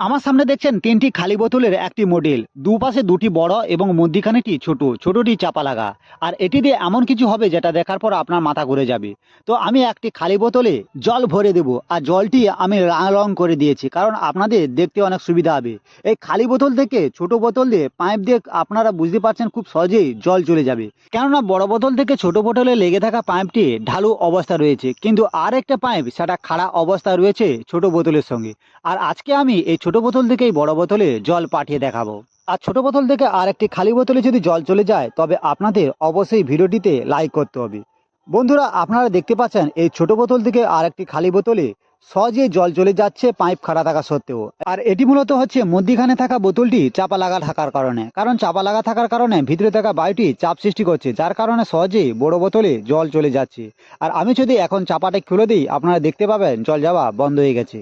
আমার সামনে দেখছেন তিনটি খালি বোতলের একটি মডেল, দুপাশে দুটি বড় এবং মধ্যিখানেটি ছোট, ছোটটি চাপা লাগা। আর এটি দিয়ে এমন কিছু হবে যেটা দেখার পর আপনার মাথা ঘুরে যাবে। তো আমি একটি খালি বোতলে জল ভরে দেব, আর জলটি আমি রং করে দিয়েছি কারণ আপনাদের দেখতে অনেক সুবিধা হবে। এই খালি বোতল থেকে ছোট বোতল দিয়ে পাইপ দিয়ে আপনারা বুঝতে পারছেন খুব সহজেই জল চলে যাবে, কেননা বড় বোতল থেকে ছোট বোতলে লেগে থাকা পাইপটি ঢালু অবস্থা রয়েছে, কিন্তু আর একটা পাইপ সেটা খাড়া অবস্থা রয়েছে ছোট বোতলের সঙ্গে। আর আজকে আমি এই ছোট বোতল থেকেই বড় বোতলে জল পাঠিয়ে দেখাবো। আর ছোট বোতল থেকে আর একটি খালি বোতলে যদি জল চলে যায় তবে আপনাদের অবশ্যই ভিডিওটিতে লাইক করতে হবে। বন্ধুরা, আপনারা দেখতে পাচ্ছেন এই ছোট বোতল থেকে আর একটি খালি বোতলে সহজেই জল চলে যাচ্ছে পাইপ খাড়া থাকা সত্ত্বেও। আর এটি মূলত হচ্ছে মধ্যিখানে থাকা বোতলটি চাপা লাগা থাকার কারণে, কারণ চাপা লাগা থাকার কারণে ভিতরে থাকা বায়ুটি চাপ সৃষ্টি করছে, যার কারণে সহজেই বড় বোতলে জল চলে যাচ্ছে। আর আমি যদি এখন চাপাটা খুলে দিই আপনারা দেখতে পাবেন জল যাওয়া বন্ধ হয়ে গেছে।